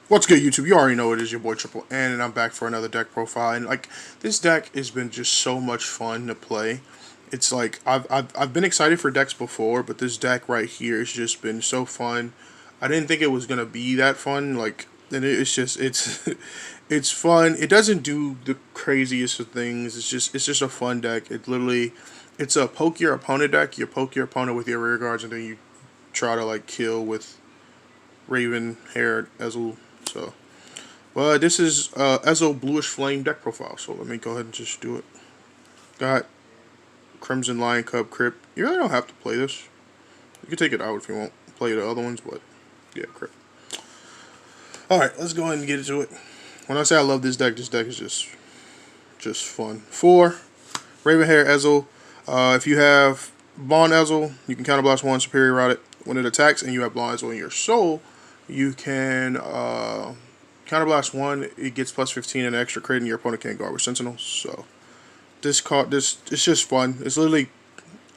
What's good, YouTube? You already know it is your boy Triple N, and I'm back for another deck profile. And like this deck has been just so much fun to play. It's like I've been excited for decks before, but this deck right here has just been so fun. I didn't think it was gonna be that fun. Like, and it's just it's it's fun. It doesn't do the craziest of things. It's just a fun deck. It's a poke your opponent deck. You poke your opponent with your rear guards, and then you try to like kill with raven haired Ezel. So, but this is Ezel Bluish Flame deck profile. So let me go ahead and just do it. Got Crimson Lion Cub Crypt. You really don't have to play this. You can take it out if you want. Play the other ones, but yeah, Crypt. All right, let's go ahead and get into it. When I say I love this deck is just fun. 4 Ravenhair Ezel. If you have Blonde Ezel, you can counterblast 1, superior route it. When it attacks and you have Blonde Ezel in your soul, you can counterblast 1. It gets plus 15 and extra crit, and your opponent can't guard with Sentinels. So this it's just fun. It's literally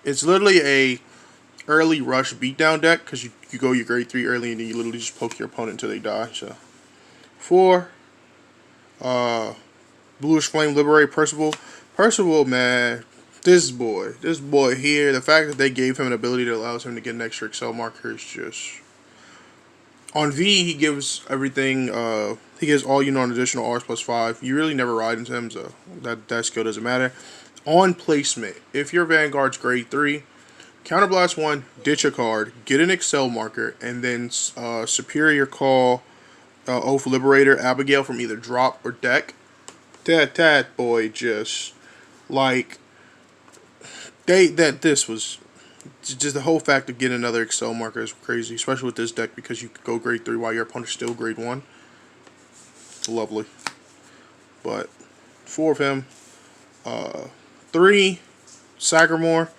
a early rush beatdown deck because you go your grade 3 early and then you literally just poke your opponent until they die. So 4 Bluish Flame Liberator Percival. Percival, man, this boy here, the fact that they gave him an ability that allows him to get an extra Excel marker is just... On V, he gives everything, he gives all an additional Rs plus 5. You really never ride into him, so that skill doesn't matter. On placement, if your Vanguard's grade 3, counterblast 1, ditch a card, get an Excel marker, and then superior call Oath Liberator Abigail from either drop or deck. That boy just, like, this was... Just the whole fact of getting another Excel marker is crazy, especially with this deck because you could go grade 3 while your opponent's still grade 1. Lovely. But 4 of him. 3 Sagamore.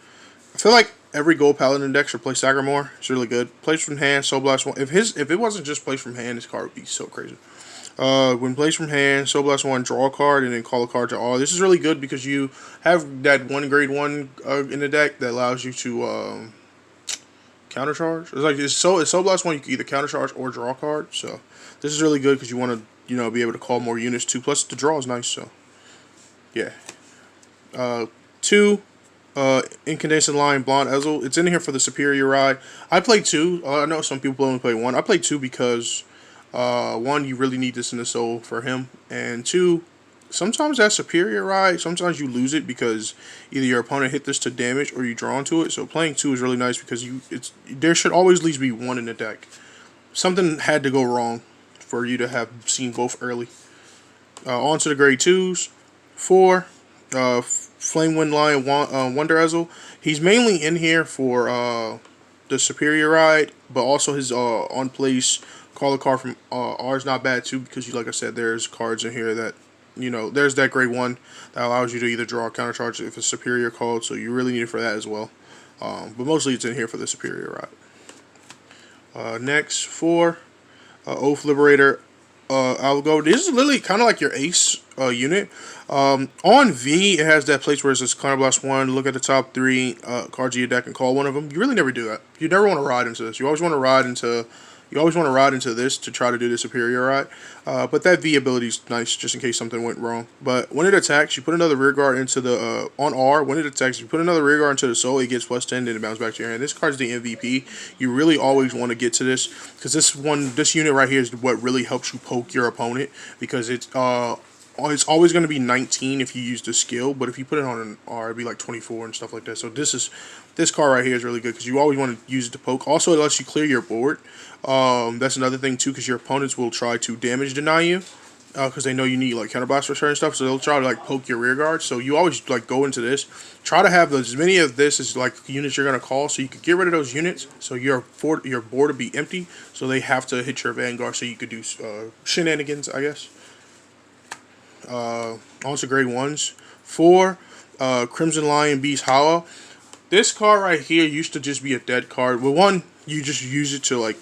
I feel like every gold paladin deck should play Sagamore. It's really good. Plays from hand, Soul Blast 1. If it wasn't just plays from hand, this card would be so crazy. When plays from hand, Soul Blast 1, draw a card, and then call a card to all. This is really good because you have that one grade 1 in the deck that allows you to countercharge. It's Soul Blast 1, you can either countercharge or draw a card. So this is really good because you want to be able to call more units too. Plus the draw is nice. So yeah. 2 Incandescent Lion Blonde Ezel. It's in here for the superior ride. I played 2. I know some people only play 1. I played 2 because 1, you really need this in the soul for him, and 2, sometimes that superior ride, sometimes you lose it because either your opponent hit this to damage or you draw into it. So playing 2 is really nice because there should always at least be 1 in the deck. Something had to go wrong for you to have seen both early. On to the grade 2s. 4 Flamewind Lion Wonder Ezel. He's mainly in here for the superior ride, but also his on place call a card from R is not bad too because like I said, there's cards in here that there's that grade 1 that allows you to either draw or countercharge if it's superior called, so you really need it for that as well. But mostly it's in here for the superior ride. Next 4 Oath Liberator. I'll go. This is literally kind of like your ace unit. On V, it has that place where it says Counterblast 1, look at the top 3 cards of your deck and call one of them. You really never do that. You never want to ride into this. You always want to ride into this to try to do the superior ride. But that V ability is nice just in case something went wrong. But when it attacks, you put another rear guard into the on R. When it attacks, you put another rear guard into the soul. It gets plus 10, then it bounces back to your hand. This card's the MVP. You really always want to get to this because this unit right here is what really helps you poke your opponent because it's always going to be 19 if you use the skill, but if you put it on an R, it'd be like 24 and stuff like that. So this card right here is really good because you always want to use it to poke. Also, it lets you clear your board. That's another thing too, because your opponents will try to damage deny you because they know you need like counterblast for certain stuff. So they'll try to like poke your rear guard. So you always like go into this, try to have as many of this as like units you're gonna call, so you could get rid of those units. So your board would be empty. So they have to hit your Vanguard, so you could do shenanigans, I guess. Also grade 1s. 4 Crimson Lion Beast Hollow. This card right here used to just be a dead card. Well, 1, you just use it to like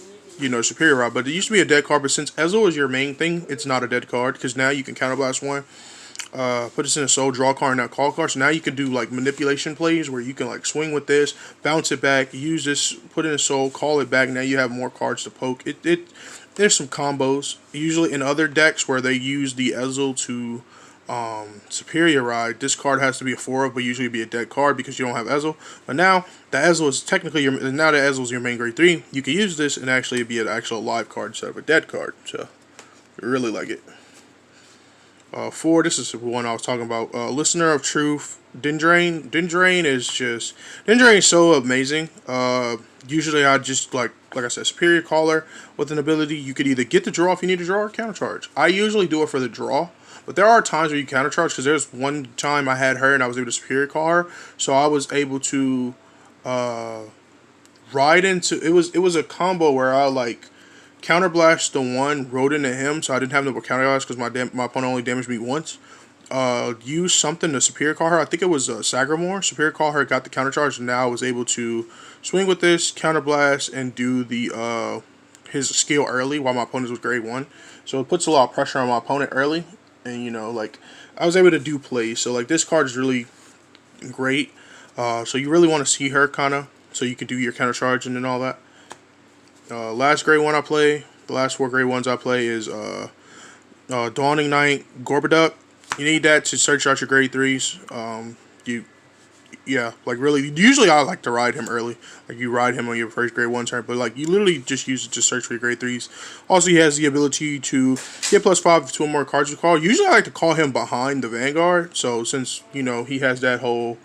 superior route, but it used to be a dead card. But since Ezel is your main thing, it's not a dead card because now you can counterblast 1, put this in a soul, draw a card, and now call a card. So now you can do like manipulation plays where you can like swing with this, bounce it back, use this, put in a soul, call it back. Now you have more cards to poke. there's some combos. Usually in other decks where they use the Ezel to superior ride, this card has to be a 4 of, but usually be a dead card because you don't have Ezel. But now the Ezel is technically now that Ezel is your main grade 3, you can use this and actually be an actual live card instead of a dead card. So I really like it. 4, this is the one I was talking about. Listener of Truth, Dindrain. Dindrain is so amazing. Usually I just like I said, Superior Caller with an ability. You could either get the draw if you need to draw or countercharge. I usually do it for the draw, but there are times where you countercharge, because there's one time I had her and I was able to Superior Call her, so I was able to ride into it was a combo where I like counterblast the one, rode into him, so I didn't have no counterblast because my opponent only damaged me once. Use something to Superior Call her. I think it was Sagramore. Superior Call her, got the countercharge, and now I was able to swing with this, counterblast, and do the his skill early while my opponent was grade 1. So it puts a lot of pressure on my opponent early, and like I was able to do plays. So like this card is really great. So you really want to see her kind of, so you can do your countercharging and all that. Last grade 1 I play, the last 4 grade 1s I play is Dawning Night, Gorbaduck. You need that to search out your grade 3s. Like really, usually I like to ride him early. Like you ride him on your first grade 1 turn, but like you literally just use it to search for your grade 3s. Also, he has the ability to get +5 to 2 or more cards you call. Usually I like to call him behind the Vanguard. So since, he has that whole,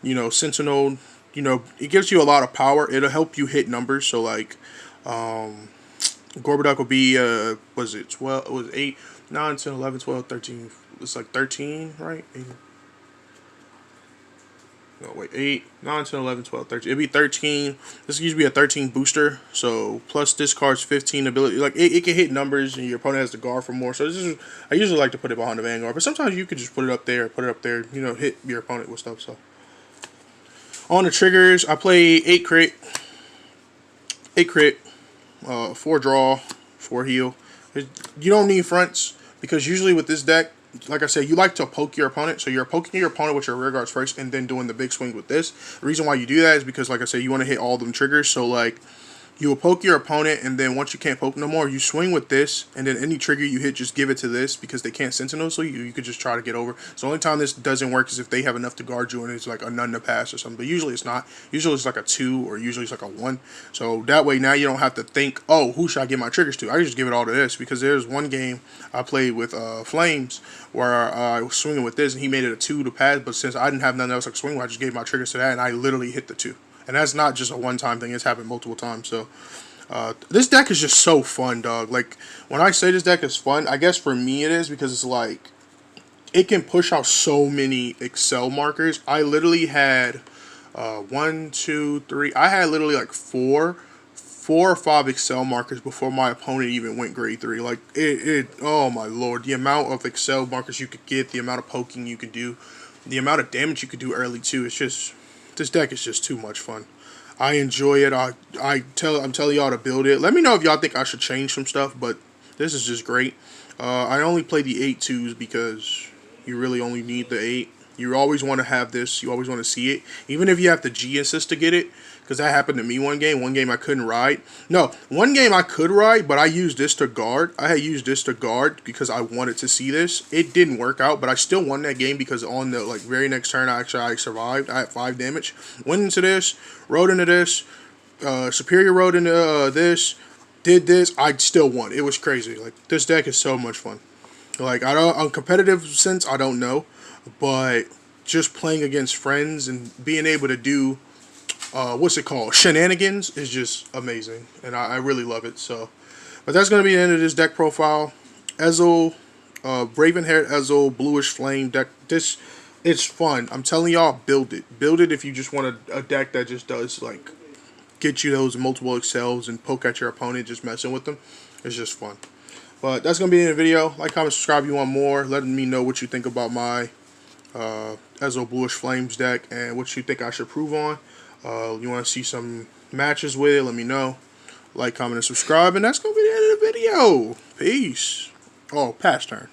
Sentinel, it gives you a lot of power. It'll help you hit numbers. So like, Gorbaduck will be, was it 12, it was 8, 9, 10, 11, 12, 13, it's like 13, right? 8. No, wait, 8, 9, 10, 11, 12, 13. It'd be 13. This gives me a 13 booster. So, plus this card's 15 ability. Like, it can hit numbers, and your opponent has to guard for more. So, I usually like to put it behind the Vanguard. But sometimes you could just put it up there, hit your opponent with stuff. So, on the triggers, I play 8 crit. 8 crit. 4 draw. 4 heal. You don't need fronts, because usually with this deck, like I said, you like to poke your opponent. So you're poking your opponent with your rear guards first and then doing the big swing with this. The reason why you do that is because, like I said, you want to hit all them triggers. So like, you will poke your opponent, and then once you can't poke no more, you swing with this, and then any trigger you hit, just give it to this, because they can't Sentinel, so you could just try to get over. So the only time this doesn't work is if they have enough to guard you and it's like a none to pass or something. But usually it's not. Usually it's like a 2, or usually it's like a 1. So that way now you don't have to think, oh, who should I give my triggers to? I can just give it all to this, because there's one game I played with Flames where I was swinging with this, and he made it a 2 to pass, but since I didn't have nothing else I could swing with, I just gave my triggers to that, and I literally hit the 2. And that's not just a one-time thing. It's happened multiple times. So this deck is just so fun, dog. Like, when I say this deck is fun, I guess for me it is, because it's like, it can push out so many Excel markers. I literally had 1, 2, 3. I had literally like 4 or 5 Excel markers before my opponent even went grade 3. Like, oh my lord, the amount of Excel markers you could get, the amount of poking you could do, the amount of damage you could do early too. It's just, this deck is just too much fun. I enjoy it. I'm telling y'all to build it. Let me know if y'all think I should change some stuff, but this is just great. I only play the 8/2s because you really only need the 8. You always want to have this. You always want to see it. Even if you have to G assist to get it, because that happened to me one game. One game I couldn't ride. No, one game I could ride, but I used this to guard. I had used this to guard because I wanted to see this. It didn't work out, but I still won that game because on the very next turn, I survived. I had 5 damage. Went into this, rode into this, Superior rode into this, did this. I still won. It was crazy. Like, this deck is so much fun. Like, on competitive sense, I don't know, but just playing against friends and being able to do what's it called? Shenanigans is just amazing, and I really love it. So, but that's gonna be the end of this deck profile. Ezel, Raven-haired Ezel, Bluish Flame deck. It's fun. I'm telling y'all, build it. Build it if you just want a deck that just does like get you those multiple excels and poke at your opponent, just messing with them. It's just fun. But that's gonna be in the video. Like, comment, subscribe if you want more. Letting me know what you think about my Ezel Bluish Flames deck and what you think I should improve on. You want to see some matches with it, let me know. Like, comment, and subscribe, and that's going to be the end of the video. Peace. Oh, pass turn.